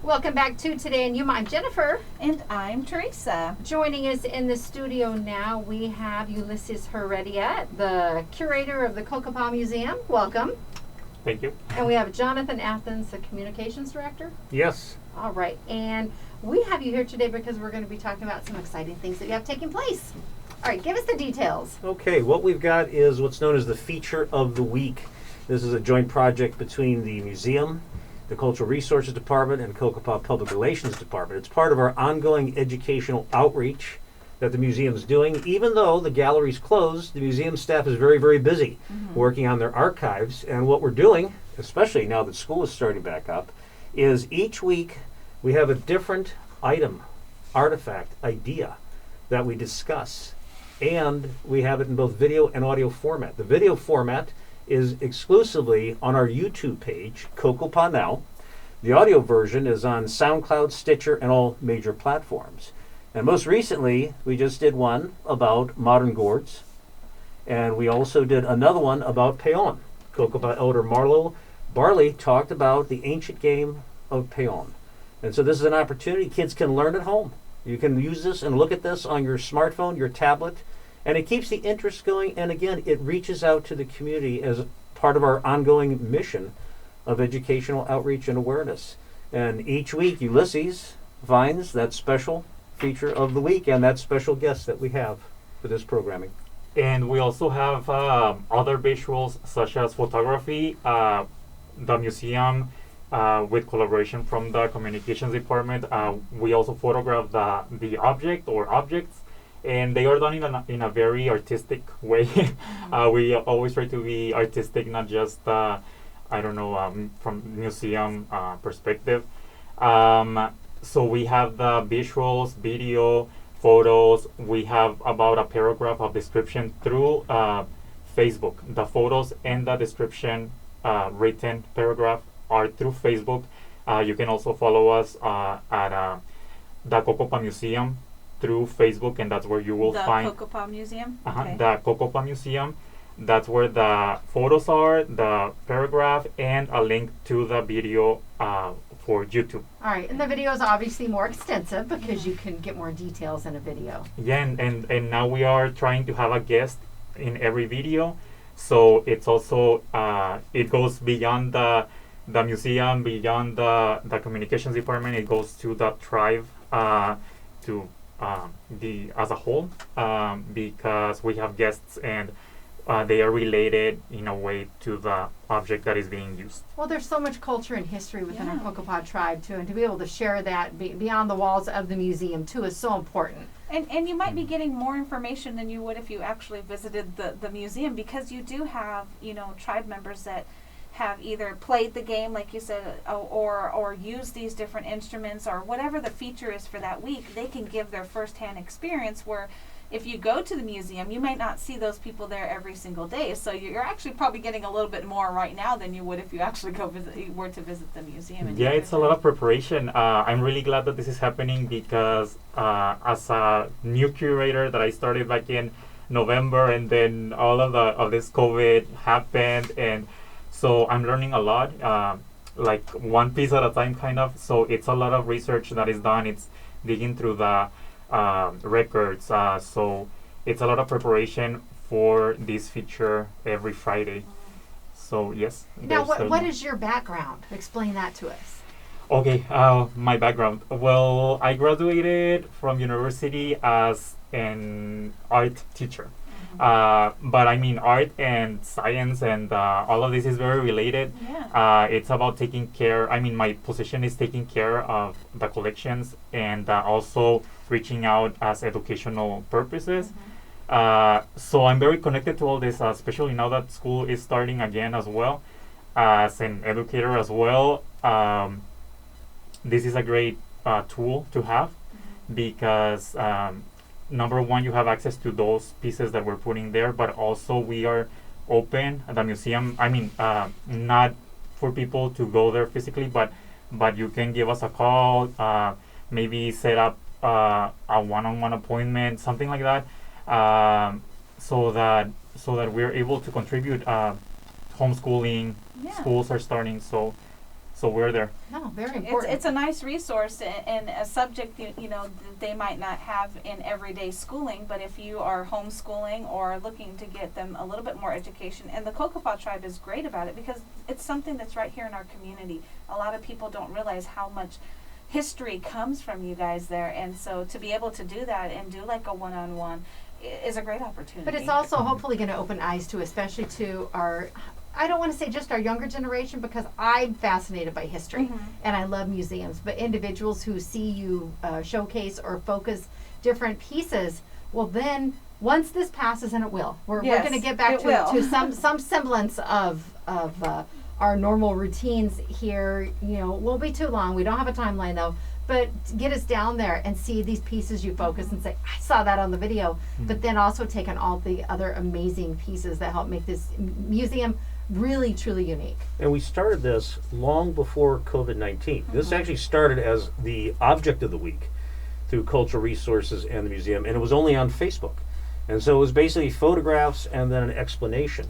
Welcome back to Today in Yuma. I'm Jennifer. And I'm Theresa. Joining us in the studio now, we have Ulises Heredia, the curator of the Cocopah Museum. Welcome. Thank you. And we have Jonathan Athens, the communications director. Yes. All right. And we have you here today because we're going to be talking about some exciting things that you have taking place. All right, give us the details. Okay, what we've got is what's known as the Feature of the Week. This is a joint project between the museum, the Cultural Resources Department, and Cocopah Public Relations Department. It's part of our ongoing educational outreach that the museum is doing. Even though the gallery's closed, the museum staff is very, very busy working on their archives. And what we're doing, especially now that school is starting back up, is each week we have a different item, artifact, idea that we discuss. And we have it in both video and audio format. The video format is exclusively on our YouTube page, Cocopah Now. The audio version is on SoundCloud, Stitcher, and all major platforms. And most recently, we just did one about modern gourds. And we also did another one about peon. Cocopah Elder Marlo Barley talked about the ancient game of peon. And so this is an opportunity kids can learn at home. You can use this and look at this on your smartphone, your tablet, and it keeps the interest going. And again, it reaches out to the community as part of our ongoing mission of educational outreach and awareness. And each week, Ulises finds that special feature of the week and that special guest that we have for this programming. And we also have other visuals such as photography, the museum, with collaboration from the communications department. We also photograph the object or objects, and they are done in a very artistic way. We always try to be artistic, not just from museum perspective. So we have the visuals, video, photos. We have about a paragraph of description through Facebook. The photos and the description written paragraph are through Facebook. You can also follow us at the Cocopah Museum through Facebook, and that's where you will find the Cocopah Museum. The Cocopah Museum. That's where the photos are, the paragraph, and a link to the video for YouTube. All right, and the video is obviously more extensive because you can get more details in a video. Yeah, and now we are trying to have a guest in every video, so it's also it goes beyond the museum, beyond the communications department. It goes to the tribe, to the as a whole, because we have guests and they are related in a way to the object that is being used. Well, there's so much culture and history within our Cocopah tribe too, and to be able to share that beyond the walls of the museum too is so important. And you might be getting more information than you would if you actually visited the museum, because you do have, tribe members that have either played the game, like you said, or used these different instruments, or whatever the feature is for that week. They can give their firsthand experience, where if you go to the museum, you might not see those people there every single day. So you're actually probably getting a little bit more right now than you would if you actually were to visit the museum. Yeah, it's a lot of preparation. I'm really glad that this is happening because as a new curator that I started back in November, and then all of this COVID happened, and so I'm learning a lot, like one piece at a time, kind of. So it's a lot of research that is done. It's digging through the records. So it's a lot of preparation for this feature every Friday. So yes. Now, what is your background? Explain that to us. Okay, my background. Well, I graduated from university as an art teacher. But I mean, art and science and all of this is very related. Yeah. It's about taking care. I mean, my position is taking care of the collections and also reaching out as educational purposes. So I'm very connected to all this, especially now that school is starting again as well. As an educator as well, this is a great tool to have because number one, you have access to those pieces that we're putting there, but also we are open at the museum. I mean, not for people to go there physically, but you can give us a call, maybe set up a one-on-one appointment, something like that, so that we're able to contribute. Homeschooling, schools are starting, so So we're there. No, very important. It's a nice resource and a subject that they might not have in everyday schooling, but if you are homeschooling or looking to get them a little bit more education, and the Cocopah tribe is great about it because it's something that's right here in our community. A lot of people don't realize how much history comes from you guys there, and so to be able to do that and do like a one-on-one is a great opportunity. But it's also hopefully going to open eyes to, especially to our, I don't want to say just our younger generation, because I'm fascinated by history and I love museums, but individuals who see you showcase or focus different pieces, well then, once this passes, and it will, we're going to get back to some semblance of our normal routines here. Won't be too long. We don't have a timeline though, but get us down there and see these pieces you focus and say, I saw that on the video, but then also take on all the other amazing pieces that help make this museum really, truly unique. And we started this long before COVID-19. This actually started as the object of the week through Cultural Resources and the museum, and it was only on Facebook. And so it was basically photographs and then an explanation,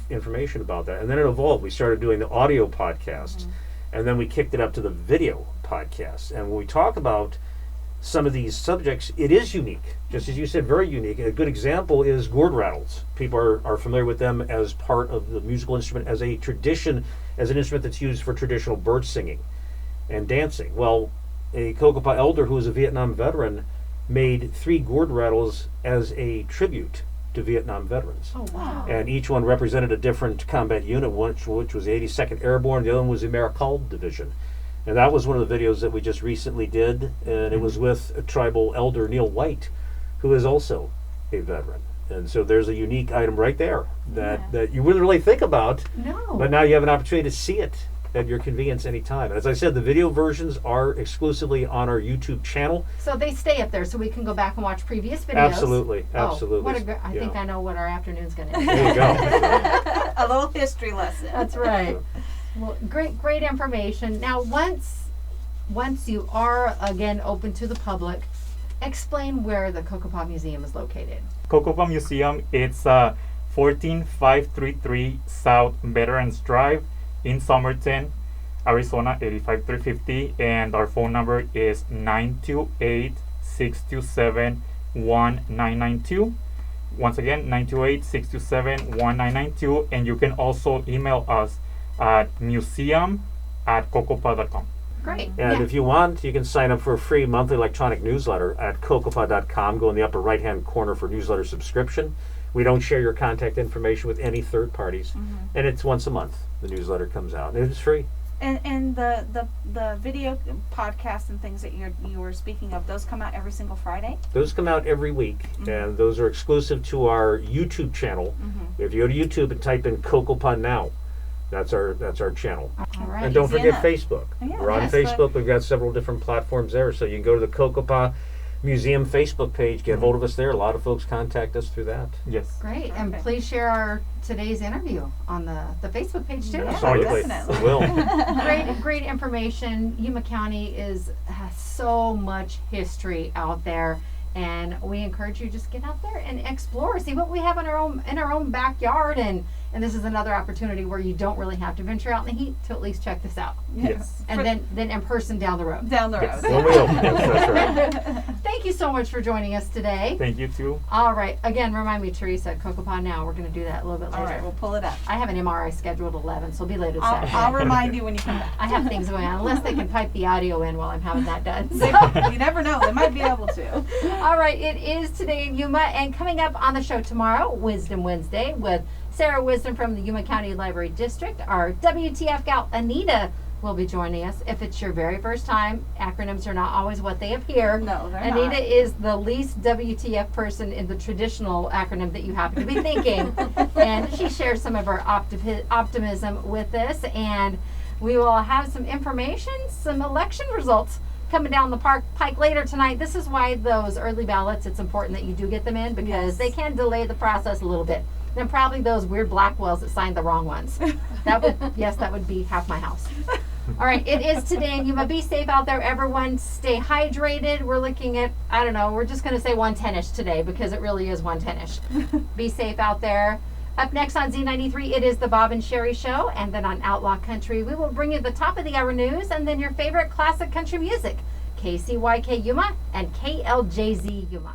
information about that. And then it evolved. We started doing the audio podcasts, and then we kicked it up to the video podcasts. And when we talk about some of these subjects, it is unique. Just as you said, very unique. A good example is Gourd Rattles. People are familiar with them as part of the musical instrument, as a tradition, as an instrument that's used for traditional bird singing and dancing. Well, a Cocopah elder who was a Vietnam veteran made 3 Gourd Rattles as a tribute to Vietnam veterans. Oh, wow. And each one represented a different combat unit, which was the 82nd Airborne, the other one was the Maricald Division. And that was one of the videos that we just recently did, and it was with a tribal elder, Neil White, who is also a veteran. And so there's a unique item right there that you wouldn't really think about, No. but now you have an opportunity to see it at your convenience anytime. And as I said, the video versions are exclusively on our YouTube channel. So they stay up there so we can go back and watch previous videos. Absolutely, absolutely. I think I know what our afternoon's going to be. There you go. a little history lesson. That's right. Well, great information. Now, once you are again open to the public, explain where the Cocopah Museum is located. Cocopah Museum, it's 14533 South Veterans Drive in Somerton, Arizona 85350, and our phone number is 928-627-1992. Once again, 928-627-1992, and you can also email us at museum@cocopah.com. Great. And if you want, you can sign up for a free monthly electronic newsletter at cocopah.com. Go in the upper right-hand corner for newsletter subscription. We don't share your contact information with any third parties. And it's once a month the newsletter comes out. And it's free. And the video podcasts and things that you were speaking of, those come out every single Friday? Those come out every week, and those are exclusive to our YouTube channel. If you go to YouTube and type in Cocopah Now, that's our channel. All right. And don't Easy forget enough. Facebook. Yeah, We're on Facebook. We've got several different platforms there, so you can go to the Cocopah Museum Facebook page, get hold of us there. A lot of folks contact us through that. Yes. Great. And Perfect. please share today's interview on the Facebook page too. Yeah. Sorry, definitely. we will. Great information. Yuma County has so much history out there, and we encourage you to just get out there and explore, see what we have in our own backyard, and this is another opportunity where you don't really have to venture out in the heat to at least check this out. Yes. And then in person down the road. Down the Yes. road. When we open, yes, that's right. Thank you so much for joining us today. Thank you too. All right. Again, remind me, Theresa, Cocopah Now. We're going to do that a little bit later. All right, we'll pull it up. I have an MRI scheduled at 11, so it'll be later this I'll afternoon. remind you when you come back. I have things going on, unless they can pipe the audio in while I'm having that done. So. You never know. They might be able to. All right, it is Today in Yuma, and coming up on the show tomorrow, Wisdom Wednesday with Sarah Wisdom from the Yuma County Library District. Our WTF gal, Anita, will be joining us. If it's your very first time, acronyms are not always what they appear. No, they're Anita not. is the least WTF person in the traditional acronym that you happen to be thinking. And she shares some of her optimism with us. And we will have some information, some election results coming down the pike later tonight. This is why those early ballots, it's important that you do get them in, because Yes. they can delay the process a little bit. Then probably those weird Blackwells that signed the wrong ones. That would be half my house. All right, it is Today in Yuma. Be safe out there, everyone. Stay hydrated. We're looking at, we're just going to say 110-ish today, because it really is 110-ish. Be safe out there. Up next on Z93, it is the Bob and Sherry Show, and then on Outlaw Country, we will bring you the top of the hour news and then your favorite classic country music, KCYK Yuma and KLJZ Yuma.